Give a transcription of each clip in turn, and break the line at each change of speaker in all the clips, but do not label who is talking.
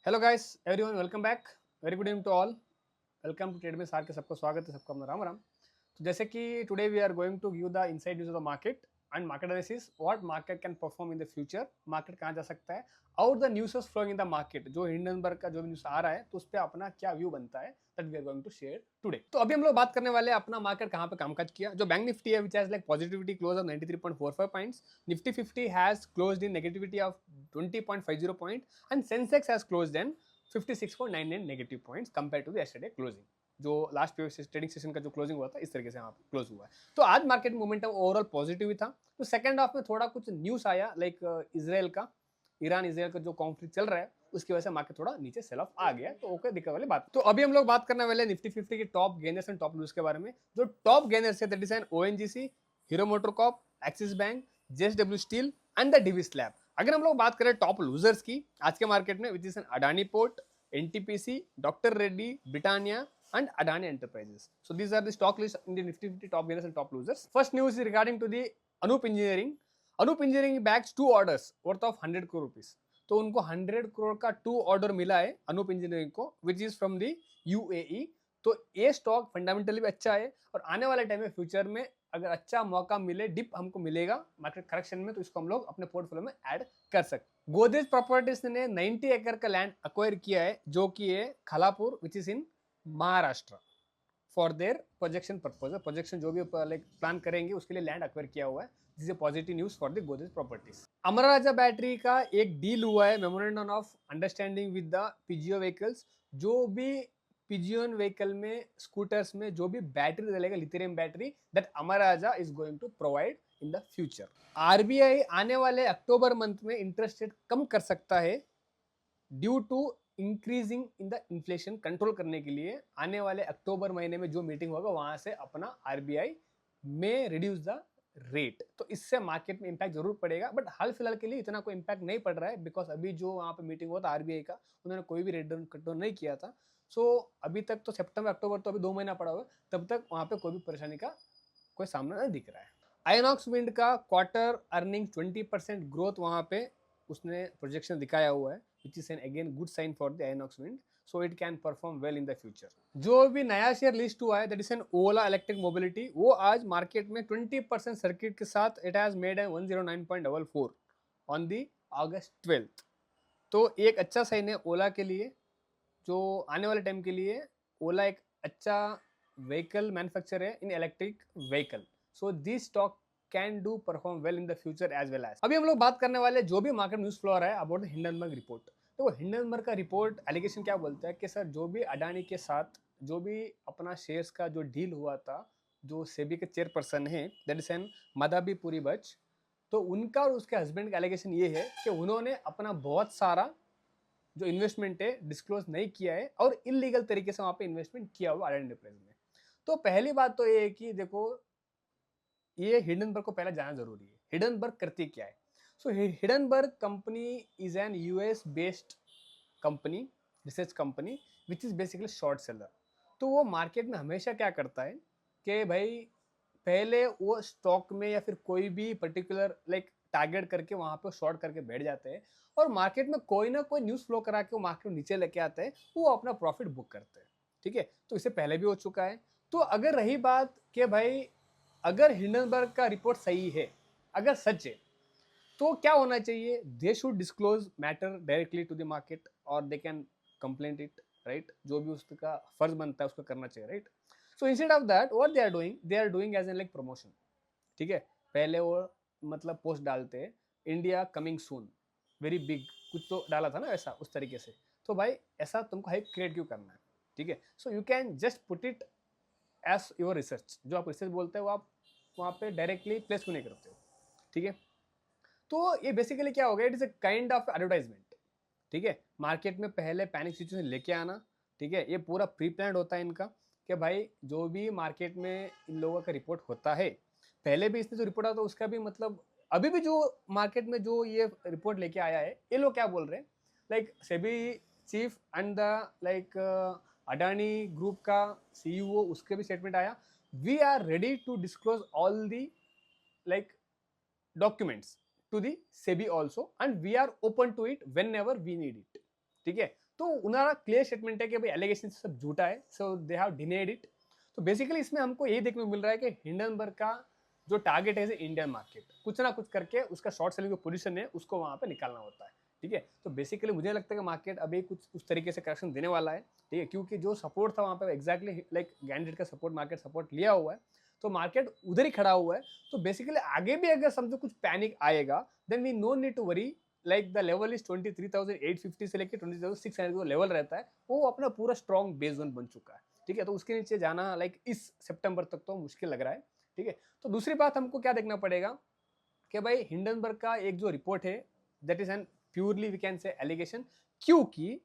Hello guys everyone welcome back. Very good evening to all. Welcome to trade में सार के सबको स्वागत है, सबको अपना राम राम। तो जैसे कि today we are going to give the inside news of the market and market analysis, what market can perform in the future, market कहाँ जा सकता है और the news flowing in the market, जो हिंडनबर्ग का जो भी न्यूज़ आ रहा है तो उस पर अपना क्या व्यू बनता है, that we are going to share today. तो अभी हम लोग बात करने वाले हैं अपना मार्केट कहाँ पे कामकाज किया। जो बैंक निफ्टी है which has like positivity close of 93.45 points, nifty 50 has closed in negativity of 20.50 point and sensex has closed in 56.99 negative points compare to the yesterday closing. जो लास्ट ट्रेडिंग सेशन का जो closing हुआ था इस तरीके से यहाँ पे क्लोज हुआ है। तो आज मार्केट मोमेंटम ओवरऑल पॉजिटिव ही था। तो सेकंड हाफ में थोड़ा कुछ न्यूज आया लाइक इजराइल का, ईरान इजराइल का जो कॉन्फ्लिक्ट चल रहा है उसकी वजह से मार्केट थोड़ा नीचे सेल ऑफ आ गया। तो ओके, दिक्कत वाली बात। तो अभी हम लोग बात करने वाले निफ्टी 50 के top gainers and top losers के बारे में। जो टॉप गेनर्स है that is an ONGC, Hero MotoCorp, Axis Bank, JSW Steel and the Divi's lab. अगर हम लोग बात करें टॉप लूजर्स की आज के मार्केट में, which is an Adani port, NTPC, doctor Reddy, Britannia and Adani Enterprises. So these are the stock list in the Nifty 50 top gainers and top losers. First news is regarding to the Anup Engineering. Anup Engineering bags two orders worth of 100 crore rupees. तो उनको 100 करोड़ का to order मिला है Anoop engineering को, which is from the UAE. तो ये stock fundamentally भी अच्छा है और आने वाले टाइम में फ्यूचर में अगर अच्छा मौका मिले, डिप हमको मिलेगा मार्केट करेक्शन में, तो इसको हम लोग अपने पोर्टफोलियो में ऐड कर सकते। गोदरेज प्रॉपर्टीज ने 90 एकड़ का लैंड अक्वायर किया है जो कि है Khalapur, which is in Maharashtra, for their projection purpose. Projection जो भी लाइक प्लान करेंगे उसके लिए लैंड अक्वायर किया हुआ है। This is positive news for the Godrej Properties. Amara Raja battery का एक डील हुआ है, memorandum of understanding with the Piaggio vehicles. जो भी पीजीओन व्हीकल में, स्कूटर्स में जो भी बैटरी डलेगा, lithium battery, that Amara Raja is going to provide in the future. RBI आने वाले अक्टूबर मंथ में इंटरेस्ट रेट कम कर सकता है due to increasing in the inflation. Control करने के लिए आने वाले अक्टूबर महीने में जो मीटिंग होगा वहां से अपना आरबीआई में रिड्यूस द रेट। तो इससे मार्केट में इंपैक्ट जरूर पड़ेगा, बट हाल फिलहाल के लिए इतना कोई इंपैक्ट नहीं पड़ रहा है, बिकॉज अभी जो वहां पे मीटिंग हुआ था आरबीआई का, उन्होंने कोई भी रेट डाउन कट डाउन नहीं किया था। सो अभी तक तो सितंबर अक्टूबर तो अभी 2 महीना पड़ा हुआ है, तब तक वहां पे कोई भी परेशानी का कोई सामना नहीं दिख रहा है। आयनॉक्स विंड का क्वार्टर अर्निंग 20% ग्रोथ वहां पे उसने प्रोजेक्शन दिखाया हुआ है, which is an again good sign for the Inox Wind, so it can perform well in the future. जो भी नया शेयर लिस्ट हुआ है that is N Ola electric mobility, वो आज मार्केट में 20% सर्किट के साथ it has made an 109.44 on the August 12th। तो एक अच्छा साइन है ओला के लिए, जो आने वाले टाइम के लिए ओला एक अच्छा व्हीकल मैन्युफैक्चर है in electric vehicle. So this stock can do perform well in the future as well as. अभी हम लोग बात करने वाले जो भी मार्केट न्यूज फ्लो आ रहा है अबाउट द हिंडनबर्ग रिपोर्ट। तो वो हिंडनबर्ग का रिपोर्ट एलिगेशन क्या बोलता है कि सर जो भी अडानी के साथ जो भी अपना शेयर्स का जो डील हुआ था, जो सेबी के चेयरपर्सन है that is N Madhabi Puri बच, तो उनका और उसके हस्बैंड का एलिगेशन ये है कि उन्होंने अपना बहुत सारा जो इन्वेस्टमेंट है डिस्क्लोज नहीं किया है और इलीगल तरीके से वहां पे इन्वेस्टमेंट किया हुआ अडानी एंटरप्राइज में। तो पहली बात तो ये है कि देखो, ये हिडनबर्ग को पहले जाना जरूरी है। हिडनबर्ग करती क्या है? So Hindenburg company is an US based company, research company, which is basically short seller. तो वो मार्केट में हमेशा क्या करता है कि भाई पहले वो स्टॉक में या फिर कोई भी पर्टिकुलर लाइक टारगेट करके वहां पे शॉर्ट करके बैठ जाते हैं और मार्केट में कोई ना कोई न्यूज फ्लो करा के वो मार्केट नीचे लेके आते हैं, वो अपना प्रॉफिट बुक करते हैं। ठीक है, तो इससे पहले भी हो चुका है। तो अगर रही बात कि भाई अगर हिंडनबर्ग का रिपोर्ट सही है, अगर सच है, तो क्या होना चाहिए? They should disclose matter directly to the market और they can complaint it, right? जो भी उसका फर्ज बनता है उसको करना चाहिए, right? So instead of that what they are doing as an like promotion. ठीक है, पहले वो मतलब पोस्ट डालते हैं India coming soon, very big कुछ तो डाला था ना ऐसा, उस तरीके से। तो भाई ऐसा तुमको हाइप क्रिएट क्यों करना है? ठीक है, so you can just put it as your research. जो आप रिसर्च बोलते हो आप वहाँ पे डायरेक्टली प्लेस क्यों नहीं करते हो? ठीक है, तो ये बेसिकली क्या हो गया, it is a kind of advertisement. ठीक है, मार्केट में पहले पैनिक सिचुएशन लेके आना। ठीक है, ये पूरा प्री प्लान होता है इनका कि भाई जो भी मार्केट में इन लोगों का रिपोर्ट होता है, पहले भी इसने जो रिपोर्ट आता है उसका भी मतलब अभी भी जो मार्केट में जो ये रिपोर्ट लेके आया है, ये लोग क्या बोल रहे हैं, like SEBI chief and the like Adani group का सीईओ, उसके भी स्टेटमेंट आया, we are ready to disclose all the like documents to the SEBI also and we are open to it whenever we need it। ठीक है, तो उनका clear statement है कि भाई एलिगेशन सब झूठा है, सो दे हैव डिनाइड इट। तो बेसिकली इसमें हमको ये देखने को मिल रहा है कि हिंडनबर्ग का जो टारगेट है इंडियन मार्केट, कुछ ना कुछ करके उसका शॉर्ट सेलिंग जो पोजीशन है उसको वहां पे निकालना होता है। ठीक है, तो बेसिकली मुझे लगता है कि मार्केट अभी कुछ उस तरीके से करेक्शन देने वाला है। ठीक है, क्योंकि जो सपोर्ट था वहां पे एग्जैक्टली लाइक कैंडिडेट का सपोर्ट, मार्केट सपोर्ट लिया हुआ है, तो मार्केट उधर ही खड़ा हुआ है। तो बेसिकली आगे भी अगर समझो कुछ पैनिक आएगा, then we no need to worry, like the level is 23,850 से लेकर 20,600 जो लेवल रहता है वो अपना पूरा स्ट्रॉन्ग बेस जोन बन चुका है। ठीक है, तो उसके नीचे जाना लाइक इस सितंबर तक तो मुश्किल लग रहा है। ठीक है, तो दूसरी बात हमको क्या देखना पड़ेगा कि भाई हिंडनबर्ग का एक जो रिपोर्ट है that is an purely we can say allegation, क्योंकि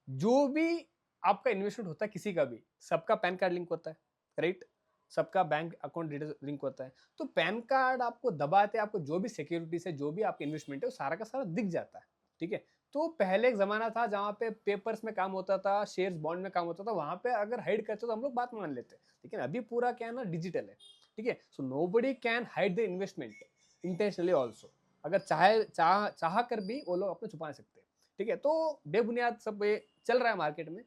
जो भी आपका इन्वेस्टमेंट होता है किसी का भी, सबका पैन कार्ड लिंक होता है, राइट, सबका बैंक अकाउंट डिटेल लिंक होता है। तो पैन कार्ड आपको दबाते आपको जो भी सिक्योरिटी से जो भी आपका इन्वेस्टमेंट है वो सारा का सारा दिख जाता है। ठीक है, तो पहले एक जमाना था जहाँ पे पेपर्स में काम होता था, शेयर्स बॉन्ड में काम होता था, वहां पे अगर हाइड करते तो हम लोग बात मान लेते, लेकिन अभी पूरा क्या है ना, डिजिटल है। ठीक है, so nobody can hide the investment intentionally also, अगर चाह कर भी वो लोग अपने छुपा नहीं सकते। ठीक है, तो बेबुनियाद सब ये चल रहा है मार्केट में,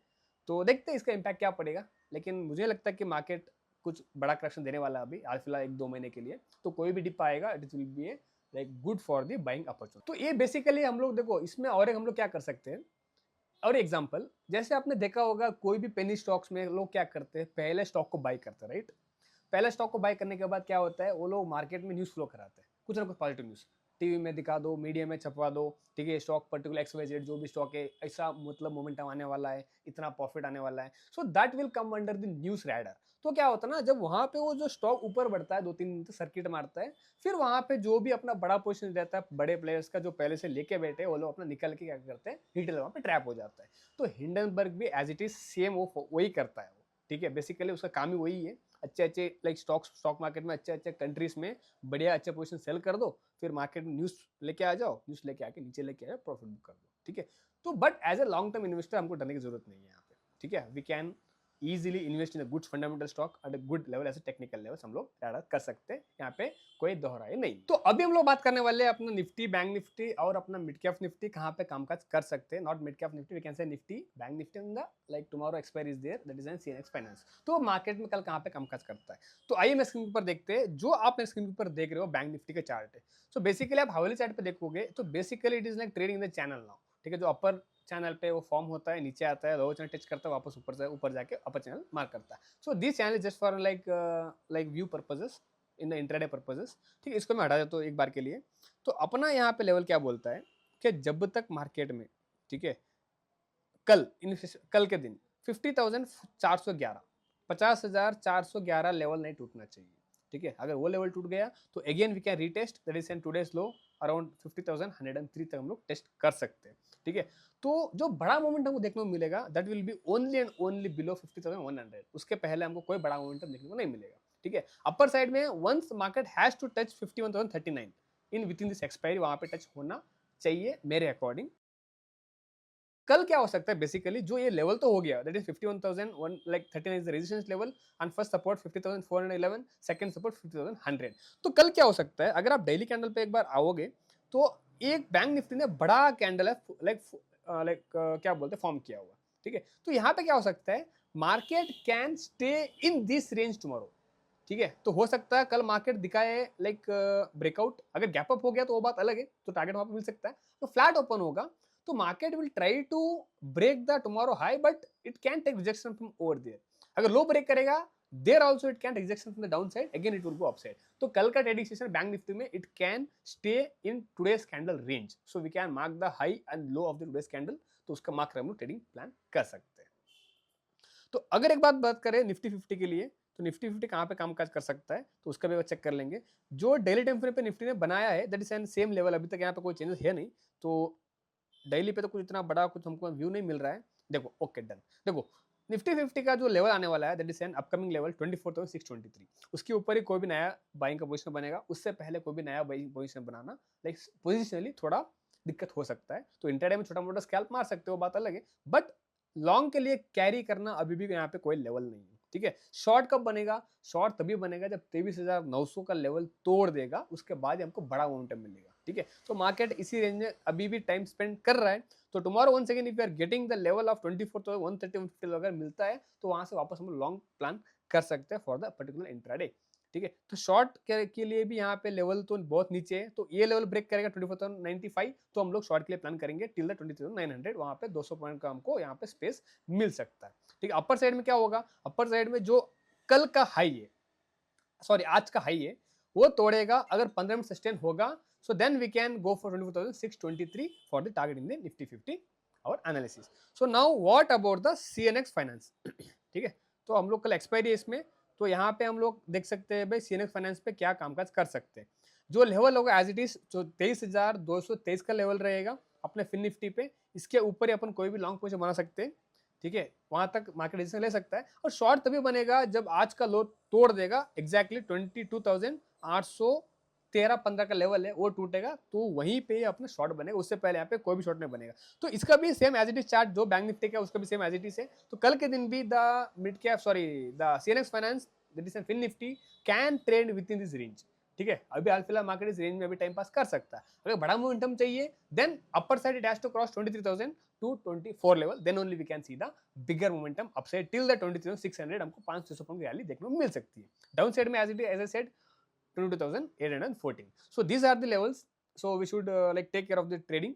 तो देखते हैं इसका इम्पैक्ट क्या पड़ेगा। लेकिन मुझे लगता है कि मार्केट कुछ बड़ा करेक्शन देने वाला है अभी आज फिलहाल 1-2 महीने के लिए, तो कोई भी डिप आएगा it will be like good for the buying opportunity. तो ये बेसिकली हम लोग देखो इसमें और एक हम लोग क्या कर सकते हैं, और एग्जांपल जैसे आपने देखा होगा कोई भी पेनी स्टॉक्स में लोग क्या करते हैं, पहले स्टॉक को बाई करते हैं, राइट। पहले स्टॉक को बाई करने के बाद क्या होता है, वो लोग मार्केट में न्यूज़ फ्लो कराते हैं, कुछ ना कुछ पॉजिटिव न्यूज़ टीवी में दिखा दो, मीडिया में छपवा दो। ठीक है, स्टॉक पर्टिकुलर XYZ जो भी स्टॉक है ऐसा मतलब मोमेंटम आने वाला है, इतना प्रॉफिट आने वाला है, so that will come under the news radar. तो क्या होता है ना, जब वहां पे वो जो स्टॉक ऊपर बढ़ता है 2-3 दिन तक सर्किट मारता है, फिर वहां पे जो भी अपना बड़ा पोजीशन रहता है बड़े प्लेयर्स का जो पहले से लेके बैठे वो लोग अपना निकल के क्या करते हैं, रिटेल वहां पे ट्रैप हो जाता है। तो हिंडनबर्ग भी एज इट इज सेम वो वही करता है वो। ठीक है, बेसिकली उसका काम ही वही है, अच्छे अच्छे लाइक स्टॉक मार्केट में अच्छे अच्छे कंट्रीज में बढ़िया अच्छे पोजीशन सेल कर दो, फिर मार्केट में न्यूज़ लेके आ जाओ, न्यूज़ लेके आके नीचे लेके आए प्रॉफिट बुक कर दो। ठीक है, तो but as a long term investor हमको डरने की जरूरत नहीं है यहाँ पे। ठीक है, we can easily invest in a good fundamental stock at a good level, ऐसे टेक्निकल लेवल हम लोग ऐड कर सकते हैं, यहाँ पे कोई दोहराए नहीं। तो अभी हम लोग बात करने वाले हैं अपना निफ्टी, बैंक निफ्टी और अपना मिड कैप निफ्टी कहाँ पे कामकाज कर सकते हैं। Not mid cap nifty, we can say nifty, bank nifty in the like tomorrow expiry is there, that is an CNX finance. तो मार्केट में कल कहाँ पे कामकाज करता है, तो आइए मैं स्क्रीन पर देखते हैं। जो आप मेरे स्क्रीन पर देख रहे हो बैंक निफ्टी का चार्ट है। सो बेसिकली आप हवाले चार्ट पे देखोगे तो basically it is like trading in the channel now. ठीक है, जो अपर चैनल पे वो फॉर्म होता है, नीचे आता है, लोअर चैनल टच करता है, वापस ऊपर जाके अपर चैनल मार्क करता है। So this channel just for like view purposes, in the intraday purposes. ठीक है, इसको मैं हटा देता हूँ एक बार के लिए। तो अपना यहाँ पे लेवल क्या बोलता है कि जब तक मार्केट में, ठीक है, कल के दिन 50,411 50,411 लेवल नहीं टूटना चाहिए। ठीक है, अगर वो लेवल टूट गया तो again we can retest, that is an today's low around 50,103 तक हम लोग टेस्ट कर सकते हैं। ठीक है, तो जो बड़ा मोमेंट हमको देखने को मिलेगा that will be only and only below 50,100, उसके पहले हमको कोई बड़ा मोमेंटम देखने को नहीं मिलेगा। ठीक है, अपर साइड में once market has to touch 51,039 in with in this expiry, वहां पे टच होना चाहिए मेरे अकॉर्डिंग। कल क्या हो सकता है, बेसिकली जो ये लेवल तो हो गया, that is 51,001 like 39 is the resistance level and first support 50,411, second support 50,100। तो कल क्या हो सकता है, अगर आप डेली कैंडल पे एक बार आओगे तो एक बैंक निफ्टी ने बड़ा कैंडल है लाइक क्या बोलते हैं फॉर्म किया हुआ। ठीक है, तो यहाँ पे क्या हो सकता है, market can stay in this range tomorrow. ठीक है, तो हो सकता है कल मार्केट दिखाए लाइक ब्रेकआउट, अगर गैप अप हो गया तो वो बात अलग है, तो टारगेट वहां पे मिल सकता है। तो फ्लैट ओपन होगा तो market will try to break the tomorrow high, but it can take rejection from over there. अगर लो ब्रेक करेगा there also it can rejection from the down side, again it will go up side. तो कल का trading session bank nifty में it can stay in today's candle range, so we can mark the high and low of the today's candle, तो उसका mark कर हम लोग trading plan कर सकते हैं। तो अगर एक बात करें निफ्टी 50 के लिए, तो निफ्टी 50 कहाँ पे कामकाज कर सकता है, तो उसका भी चेक कर लेंगे। जो डेली टाइम फ्रेम पे निफ्टी ने बनाया है that is N same level, अभी तक यहाँ पे कोई चेंजेस है नहीं, तो डेली पे तो कुछ इतना बड़ा कुछ हमको व्यू नहीं मिल रहा है। देखो ओके डन, देखो निफ्टी 50 का जो लेवल आने वाला है that is an upcoming level 24,623, उसके ऊपर ही कोई भी नया बाइंग का पोजीशन बनेगा, उससे पहले कोई भी नया बाइंग पोजीशन बनाना लाइक पोजिशनली थोड़ा दिक्कत हो सकता है। तो इंटरडे में छोटा मोटा स्कैल्प मार सकते हो, बात अलग है, बट लॉन्ग के लिए कैरी करना अभी भी यहाँ पे कोई लेवल नहीं है। ठीक है, शॉर्ट कब बनेगा, शॉर्ट तभी बनेगा जब 23,900 का लेवल तोड़ देगा, उसके बाद हमको बड़ा मोमेंटम मिलेगा। ठीक है। तो मार्केट इसी रेंज में अभी भी टाइम स्पेंड कर रहा है। तो tomorrow once again if you are getting the level of 24,130 अगर मिलता है तो वहां से वापस हम लॉन्ग प्लान कर सकते हैं फॉर द पर्टिकुलर इंट्राडे। ठीक है। तो शॉर्ट के लिए भी यहाँ पे लेवल तो बहुत नीचे है, तो ये लेवल ब्रेक करेगा 24,095 तो हम लोग शॉर्ट के लिए प्लान करेंगे टिल द 20,900, वहां पे 200 पॉइंट का हमको यहाँ पे स्पेस मिल सकता है। ठीक है। अपर साइड में क्या होगा, अपर साइड में जो कल का हाई है, सॉरी आज का हाई है, वो तोड़ेगा अगर 15 मिनट सस्टेन होगा, so then we can go for 24,623 for the target in the Nifty 50 our analysis. So now what about the CNX finance ठीक है। तो हम लोग कल एक्सपायरी है इसमें, तो यहाँ पे हम लोग देख सकते हैं भाई CNX फाइनेंस पे क्या कामकाज कर सकते हैं। जो लेवल होगा एज इट इज, जो 23,223 का लेवल रहेगा अपने फिन निफ्टी पे, इसके ऊपर ही अपन कोई भी लॉन्ग पोजीशन बना सकते हैं। ठीक है, वहां तक मार्केट डिसीजन ले सकता है, और शॉर्ट तभी बनेगा जब आज का लो तोड़ देगा एग्जैक्टली 22,813-15 का लेवल है, वो टूटेगा तो वहीं पे अपना शॉर्ट बनेगा, उससे पहले यहाँ पे कोई भी शॉर्ट नहीं बनेगा। तो इसका भी same as it is chart जो बैंक निफ्टी का उसका भी सेम एज इट इज है। तो कल के दिन भी the mid cap sorry the CNX finance that is fin Nifty can trade with in this range. ठीक है, अभी हाल फिलहाल मार्केट इस रेंज में अभी टाइम पास कर सकता है। अगर बड़ा मोमेंटम चाहिए then upper side it has to cross 23,224 level, then only we can see the bigger momentum upside till the 23,600, हमको 500 पॉइंट की रैली देखने को मिल सकती है। डाउन साइड में as I said 22,814. So these are the levels. So we should like take care of the trading.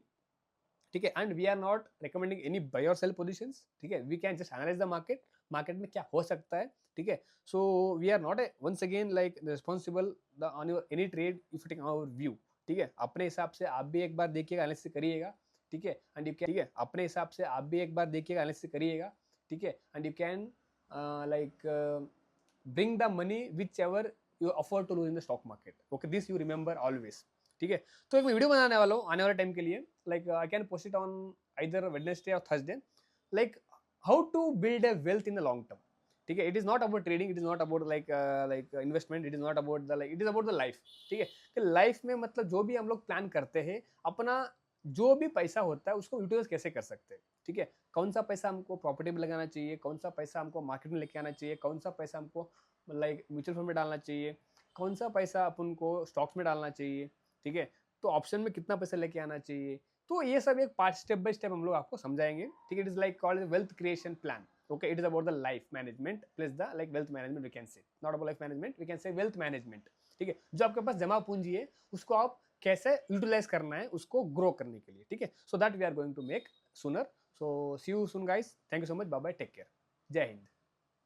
ठीक है, and we are not recommending any buy और सेल पोजीशंस। ठीक है, we can just analyse the market, market में क्या हो सकता है। ठीक है, so we are not once again like responsible the on your any trade if take our view. ठीक है, अपने हिसाब से आप भी एक बार देखिएगा, एनालिसिस करिएगा। ठीक है, एंड यू कैन, ठीक है, अपने हिसाब से आप भी एक बार देखिएगा, एनालिसिस करिएगा। ठीक है, and you can like bring the money whichever you afford to lose in the stock market. Okay, this you remember always. ठीक है, तो एक वीडियो बनाने वाला हूँ आने वाले टाइम के लिए, like I can post it on either Wednesday और Thursday, like how to build a wealth in the long term. ठीक है, it is not about trading, it is not about like investment, it is not about the like, it is about the life. ठीक है, कि life में मतलब जो भी हम लोग प्लान करते हैं, अपना जो भी पैसा होता है उसको यूटिलाइज कैसे कर सकते हैं। ठीक है, कौन सा पैसा हमको प्रॉपर्टी में लगाना चाहिए, कौन सा पैसा हमको मार्केट में लेके आना चाहिए, कौन सा पैसा हमको लाइक म्यूचुअल फंड में डालना चाहिए, कौन सा पैसा अपन को स्टॉक्स में डालना चाहिए। ठीक है, तो ऑप्शन में कितना पैसा लेके आना चाहिए, तो ये सब एक पार्ट स्टेप बाय स्टेप हम लोग आपको समझाएंगे। ठीक है, it is like called wealth creation plan. Okay, it is about the life management plus the like wealth management, we can say not about life management, we can say wealth management. ठीक है, जो आपके पास जमा पूंजी है उसको आप कैसे यूटिलाइज करना है उसको ग्रो करने के लिए। ठीक है, so that we are going to make sooner. So see you soon guys, thank you so much, bye bye, take care, जय हिंद।